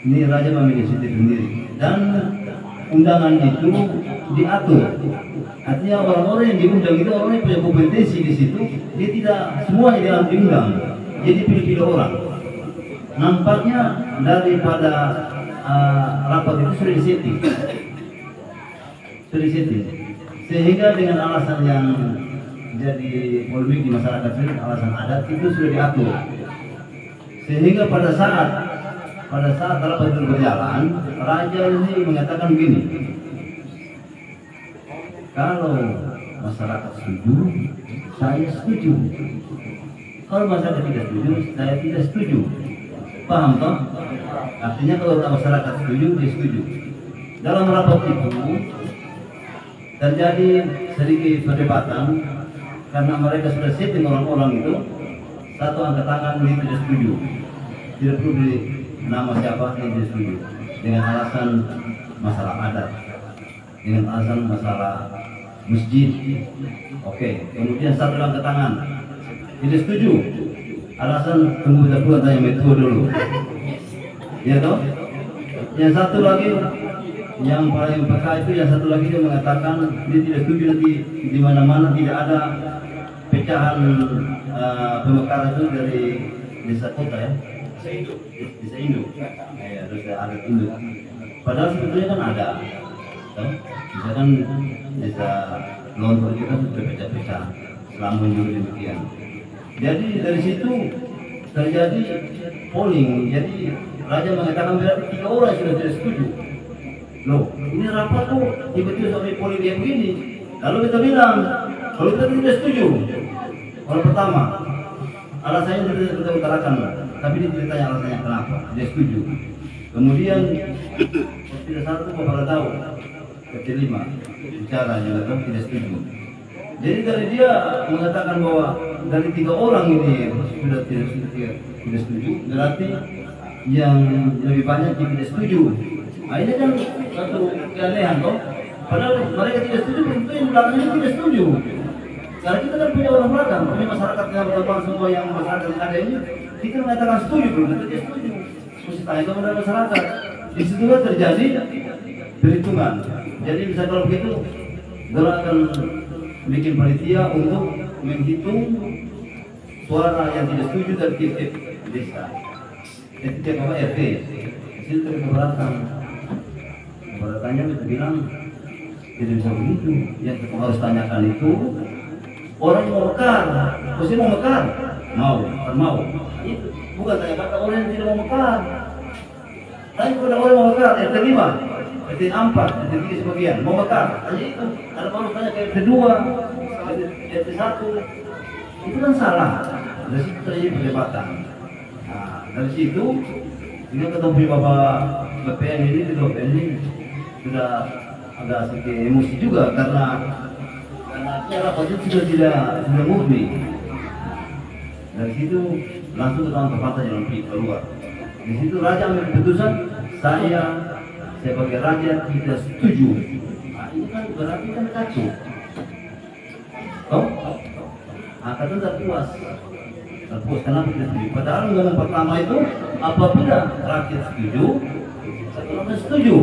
Ini raja menginisiatif sendiri dan undangan itu diatur. Artinya orang-orang yang diundang itu orang yang punya kompetensi di situ. Dia tidak semuanya dia diundang. Jadi pilih-pilih orang. Nampaknya daripada rapat itu sudah disetting. Sehingga dengan alasan yang jadi polemik di masyarakat ini, alasan adat itu sudah diatur. Sehingga pada saat rapat itu berjalan, raja ini mengatakan begini, kalau masyarakat setuju, saya setuju. Kalau masyarakat tidak setuju, saya tidak setuju. Paham toh? Artinya kalau masyarakat setuju, dia setuju. Dalam rapat itu terjadi sedikit perdebatan karena mereka sudah setting orang-orang itu. Satu angkat tangan ini tidak setuju, tidak perlu di nama siapa yang tidak setuju dengan alasan masalah adat, dengan alasan masalah masjid. Oke, kemudian satu angkat tangan tidak setuju, alasan tunggu dulu tanya metode dulu, ya toh. Yang satu lagi yang paling peka itu, yang satu lagi dia mengatakan dia tidak setuju nanti di mana-mana tidak ada pecahan pemekaran itu dari desa kota ya, desa induk, ya desa adat induk. Padahal sebetulnya kan ada. Misalkan desa Lontong itu kan berpecah-pecah, Lampung juga demikian. Jadi dari situ terjadi polling. Jadi raja mengatakan berarti 3 orang sudah tidak setuju. Loh, ini rapat tuh tiba-tiba sampai polling yang begini. Lalu kita bilang, kalau kita tidak setuju, orang pertama alasannya kita utarakan, tapi dia tidak tanya alasannya kenapa, dia setuju. Kemudian tidak satu kepala tahu, kelima bicara juga kan tidak setuju. Jadi dari dia mengatakan bahwa dari 3 orang ini sudah tidak setuju, berarti yang lebih banyak yang tidak setuju. Nah, ini kan satu keanehan toh. Padahal mereka tidak setuju, tentu yang belakangnya tidak setuju. Karena kita kan punya orang belakang, punya masyarakat yang berkembang semua yang masyarakat yang ada ini, kita mengatakan setuju, belum tentu dia setuju. Mesti tanya kepada masyarakat. Di situ terjadi perhitungan. Jadi bisa kalau begitu, kita akan bikin panitia untuk menghitung suara yang tidak setuju dari tiap desa, tiap RT. Di situ keberatan. Keberatannya kita bilang tidak bisa begitu. Yang kita harus tanyakan itu orang mau mekar, pasti mau mekar, mau. Itu bukan tanya kata orang yang tidak mau mekar. Tanya kepada orang mau mekar, RT 5, RT 4, RT 3 sebagian mau mekar. Tanya itu. Ada baru tanya ke RT 2, RT 1, itu kan salah. Dari situ terjadi perdebatan. Nah, dari situ kita ketemu Bapak BPN ini sudah agak sedikit emosi juga karena cara itu sudah murni. Dari situ langsung ke tempat yang lebih keluar. Di situ raja ambil keputusan, saya sebagai rakyat tidak setuju. Nah, ini kan berarti kan kacau. Kata terpuas. Kenapa tidak setuju? Padahal undang pertama itu apabila rakyat setuju, setelah setuju.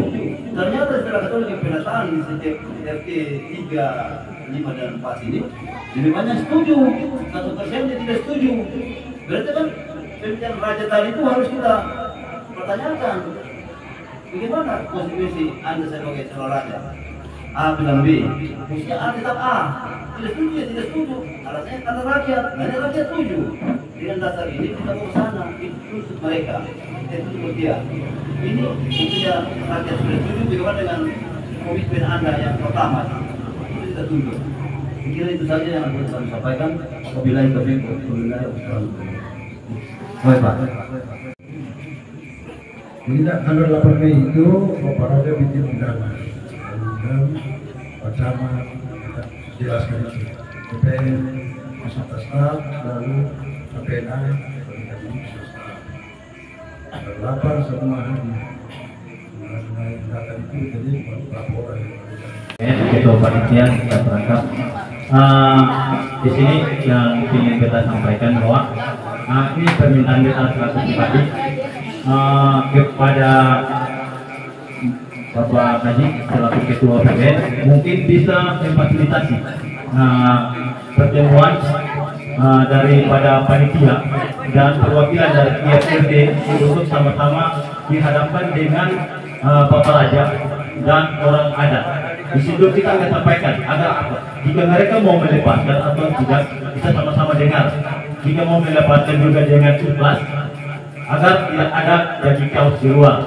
Ternyata setelah ketemu penataan di setiap RT 3, 5 dan 4 ini lebih banyak setuju, 1% dia tidak setuju. Berarti kan pemilihan raja tadi itu harus kita pertanyakan bagaimana konsekuensi Anda sebagai calon raja. A bilang B, mestinya A tetap A, tidak setuju ya tidak setuju. Alasannya karena rakyat, hanya rakyat setuju. Dengan dasar ini kita mau ke sana, itu tuntut mereka, kita tuntut dia. Ini tentunya rakyat sudah setuju, bagaimana dengan komitmen Anda yang pertama itu kita tunduk. Saya kira itu saja yang harus saya sampaikan. Apabila itu Baik Pak. Tidak tanggal 8 Mei itu Bapak Raja bikin undangan. Undang Pak Camat jelaskan itu. BPN fasilitas staf, lalu APNA, tanggal 8 semua hadir. Data itu jadi beberapa orang. Ketua panitia kita berangkat. Di sini yang ingin kita sampaikan bahwa ini permintaan kita selaku pribadi kepada Bapak Haji selaku Ketua PBN mungkin bisa memfasilitasi pertemuan daripada panitia dan perwakilan dari IRT untuk sama-sama dihadapkan dengan Bapak Raja dan orang adat. Di situ kita akan sampaikan agar jika mereka mau melepaskan atau tidak, kita sama-sama dengar. Jika mau melepaskan juga dengan ikhlas, agar tidak ada jadi chaos di luar.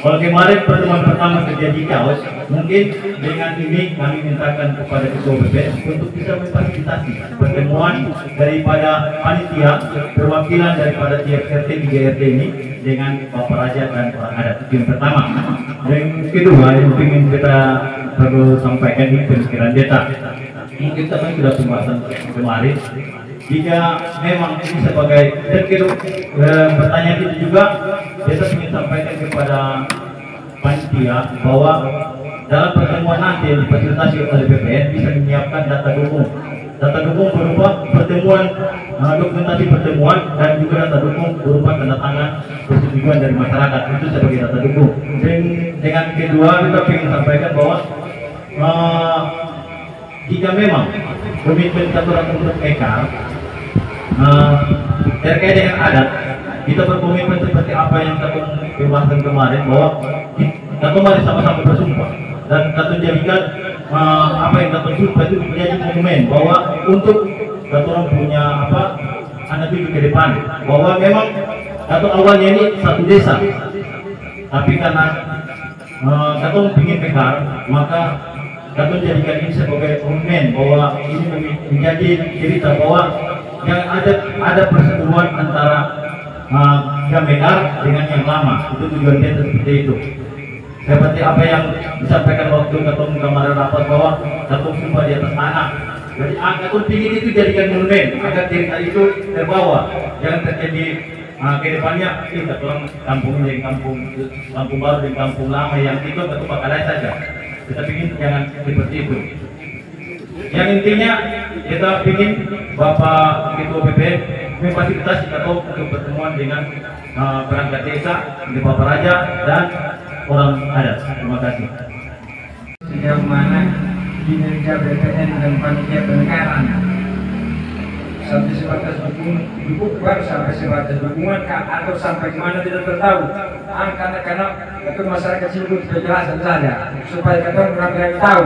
Kalau kemarin pertemuan pertama terjadi chaos, mungkin dengan ini kami mintakan kepada Ketua BPN untuk bisa memfasilitasi pertemuan daripada panitia, perwakilan daripada tiap RT 3 RT ini dengan Bapak Raja dan orang adat. Itu yang pertama. Yang kedua yang ingin kita perlu sampaikan ini pemikiran desa. Mungkin kami sudah pembahasan kemarin. Jika memang ini sebagai pertanyaan itu juga kita ingin sampaikan kepada panitia bahwa dalam pertemuan nanti yang difasilitasi oleh BPN bisa menyiapkan data dukung berupa pertemuan, dokumentasi pertemuan dan juga data dukung berupa tanda tangan persetujuan dari masyarakat. Itu sebagai data dukung. Dan dengan kedua kita ingin sampaikan bahwa jika memang komitmen satuan untuk ekar terkait dengan adat, kita berkomitmen seperti apa yang kita pembahasan kemarin bahwa kita kemarin sama-sama bersumpah dan kata jadikan apa yang kata sumpah itu menjadi monumen bahwa untuk kata orang punya apa anak cucu ke depan, bahwa memang kata awalnya ini satu desa, tapi karena kata ingin mekar, maka kata jadikan ini sebagai monumen bahwa ini menjadi cerita bahwa yang ada perseteruan antara yang mekar dengan yang lama. Itu tujuan dia seperti itu. Seperti apa yang disampaikan waktu ketua kemarin rapat bahwa ketua sumpah di atas tanah. Jadi ketua ingin itu jadikan monumen agar cerita itu terbawa, jangan terjadi ke depannya kita orang kampung dari kampung baru dan kampung lama yang itu ketua bakalan saja. Kita ingin jangan seperti itu. Yang intinya kita ingin Bapak Ketua BPN memfasilitasi atau untuk pertemuan dengan perangkat desa, di Bapak Raja dan orang adat. Terima kasih. Sejauh mana kinerja BPN dan panitia penekanan sampai sebatas dukungan sampai sebatas dukungan atau sampai kemana tidak tertahu. Karena itu masyarakat sini butuh penjelasan saja supaya kita orang tahu.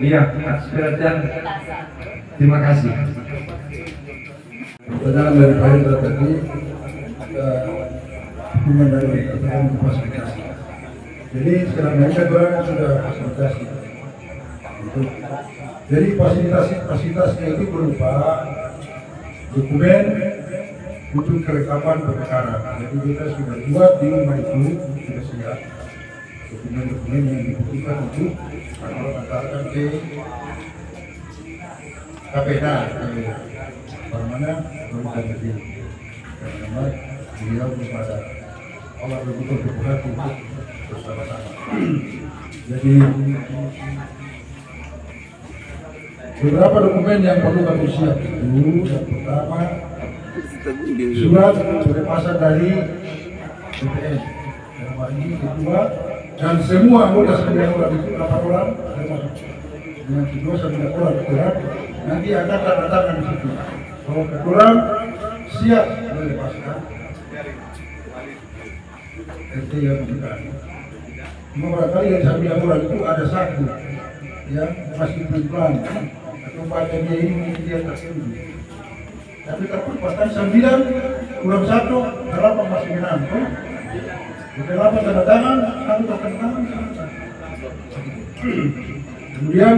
Iya, atas perhatian. Terima kasih. Pertanyaan dari Pak Hendra tadi, hubungan dari fasilitasi. Jadi sekarang ini kan sudah fasilitasi. Jadi fasilitasnya itu berupa dokumen untuk kelengkapan perkara. Jadi kita sudah buat di rumah itu sudah siap dokumen-dokumen yang dibutuhkan untuk antarkan ke KPK mana bukan kecil karena beliau kepada Allah betul berbuat untuk bersama-sama. Jadi beberapa dokumen yang perlu kami siap itu yang pertama surat berpasan dari BPN yang ini kedua dan semua anggota 9 orang itu 8 orang termasuk dengan kedua 9 orang keturunan nanti akan tanda tangan di situ bahwa keturunan siap melepaskan RT yang bukan. Cuma barangkali dari 9 orang itu ada satu yang masih pelan atau pada dia ini mungkin dia tertentu. Tapi terpaksa 9 kurang 1 8 masih menang. Kita dapat tanda tangan, satu tanda tangan. Kemudian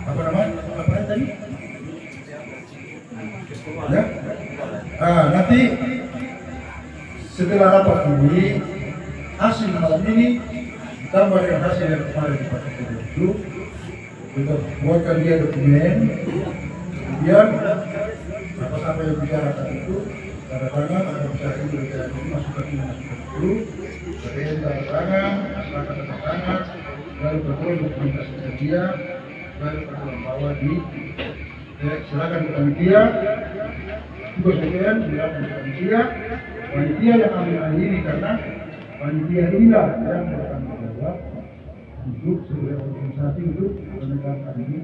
apa namanya? Apa tadi? Ya. Nanti setelah rapat ini hasil malam ini ditambah dengan hasil yang kemarin dipakai itu kita buatkan dia dokumen. Kemudian apa yang bicarakan itu tanda tangan atau bicara ini masukkan dulu bagian tanda tangan, masyarakat tanda tangan, lalu kedua dokumentasi dia, lalu kedua bawa di silakan ke panitia, tugas BPN silakan ke panitia yang ambil alih ini karena panitia inilah yang bertanggung jawab untuk sebagai organisasi untuk menegakkan ini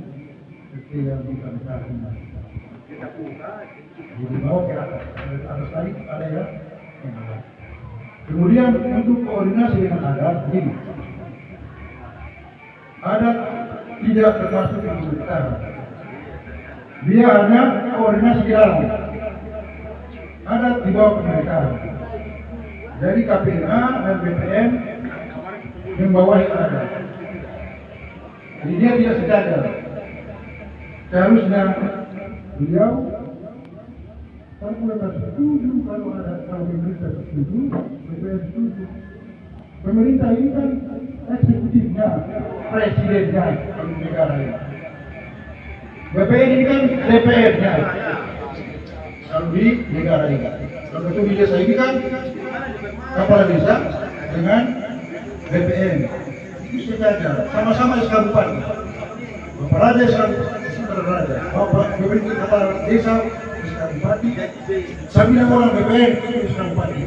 seperti yang ditandai. Di bawah ke atas tadi ada ya. Kemudian untuk koordinasi dengan adat ini, adat tidak termasuk yang besar. Dia hanya koordinasi di dalam. Adat di bawah pemerintahan. Jadi KPNA dan BPN membawahi adat. Jadi dia tidak sejajar. Seharusnya beliau kalau mereka setuju, kalau pemerintah setuju, BPN setuju. Pemerintah ini kan eksekutifnya, presidennya di negara ini. BPN ini kan DPR-nya kalau di negara ini. Kalau itu di desa ini kan kepala desa dengan BPN. Itu sejajar, sama-sama SK Bupati. Bapak Raja SK Raja, Bapak pemerintah kepala desa SK Bupati, 9 orang BPN SK Bupati.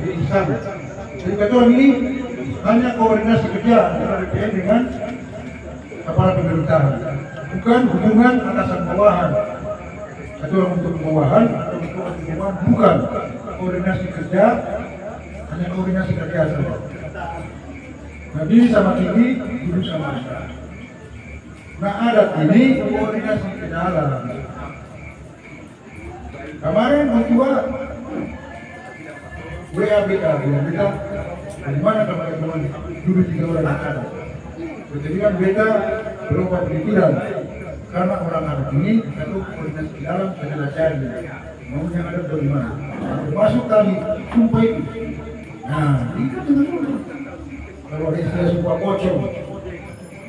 Jadi ketua ini hanya koordinasi kerja antara BPN dengan kepala pemerintahan, bukan hubungan atasan bawahan. Ketua untuk bawahan atau ketua untuk bawahan bukan koordinasi kerja, hanya koordinasi kerja saja. Nabi sama tinggi, duduk sama besar. Nah adat ini koordinasi ke dalam. Kemarin ketua WABK bilang kita bagaimana teman-teman duduk 3 orang adat. Kemudian beta berupa pemikiran karena orang adat ini satu koordinasi ke dalam penjelasan maunya adat bagaimana. Termasuk kali sumpah itu. Nah, ikat dengan dulu. Kalau ada istilah sumpah pocong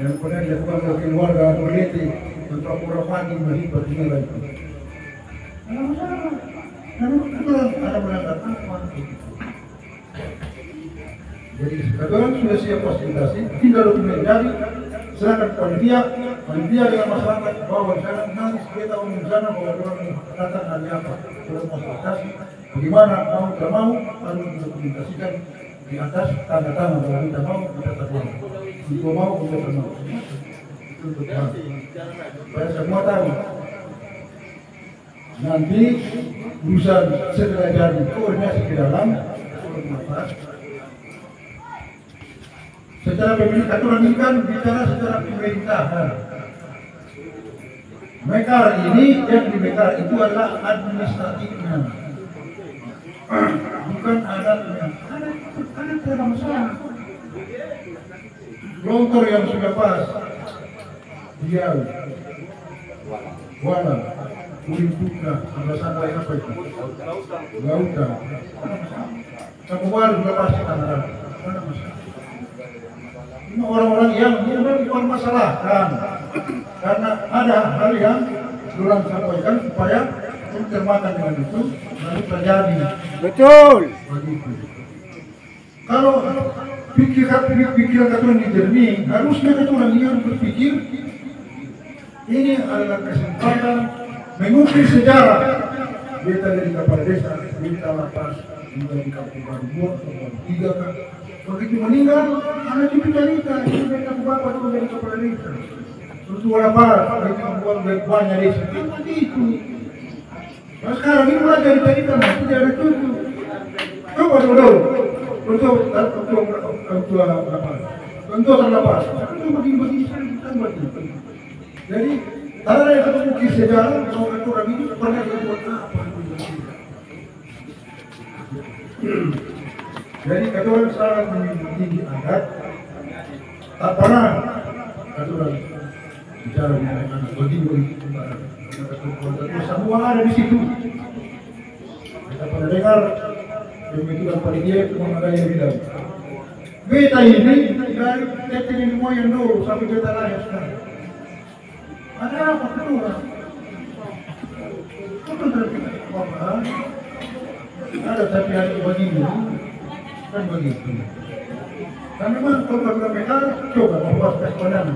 yang pernah dilakukan oleh keluarga Berlete untuk pura pagi melipat nilai itu. Ada masalah. Karena kebetulan ada berangkat apa itu. Jadi sekarang sudah siap fasilitasi, tinggal dokumen jadi, serahkan panitia dengan masyarakat bahwa sana nanti kita umum sana bahwa orang datang hari apa, sudah fasilitasi. Bagaimana mau tidak mau harus didokumentasikan di atas tanda tangan bahwa kita mau kita terima, kita mau kita terima. Itu untuk supaya semua tahu. Nanti urusan setelah jadi koordinasi ke dalam, secara pemilik aturan ini kan bicara secara pemerintahan. Mekar ini yang di Mekar itu adalah administratifnya, bukan adatnya. Adat tidak masalah. Longsor yang sudah pas, dia wala, kulit-kulit, sampai apa itu? Lautan. Semua sudah pasti tangan. Mana masalah? Ini orang-orang yang dipermasalahkan karena ada hal yang kurang sampaikan supaya mencermatan dengan itu lalu terjadi. Betul. Begitu. Kalau pikiran katuran dijernih, harusnya katuran yang berpikir ini adalah kesempatan mengukir sejarah. Kita dari kepala desa, kita lapas, menjadi kampung baru 2, 3 kan. Begitu meninggal, anak cucu cerita, ini mereka bapak itu menjadi kepala desa. Terus apa? Mereka membuat banyak desa. Seperti itu. Nah sekarang ini mulai dari cerita, tidak ada cucu. Coba dulu. Untuk terlepas. Itu bagi-bagi kan begitu. Jadi, ada yang satu bukit sejarah, orang ini pernah dibuat apa? Jadi katuran sangat tinggi adat, tak pernah katuran bicara dengan anak bagi-bagi semua ada di situ. Kita pernah dengar pembentukan panitia cuma ada yang bilang beta ini dari teteh ini moyang dulu sampai beta lahir sekarang. Ada apa katuran? Apa? Ada tapi ada begini. Kan begitu. Dan memang kalau kata mereka coba membuat responan.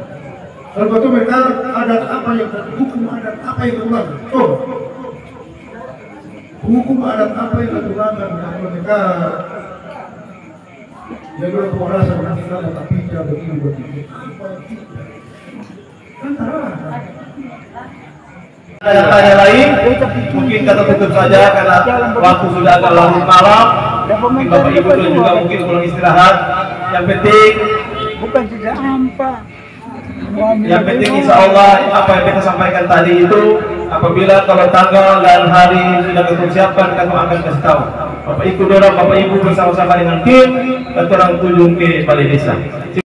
Kalau betul mereka ada apa yang hukum adat apa yang terulang? Coba. Hukum adat apa yang terulang dan mereka jadi pemerasan nanti kalau tapi tidak begini. Kan terang. Tanya lain, mungkin kita tutup saja karena waktu sudah agak larut malam. Mungkin Bapak Ibu dan juga mungkin pulang istirahat. Yang penting bukan tidak apa. Yang penting insya Allah apa yang kita sampaikan tadi itu apabila kalau tanggal dan hari sudah kita siapkan kita akan kasih tahu. Bapak Ibu dorong Bapak Ibu bersama-sama dengan tim kita orang kunjung ke balai desa.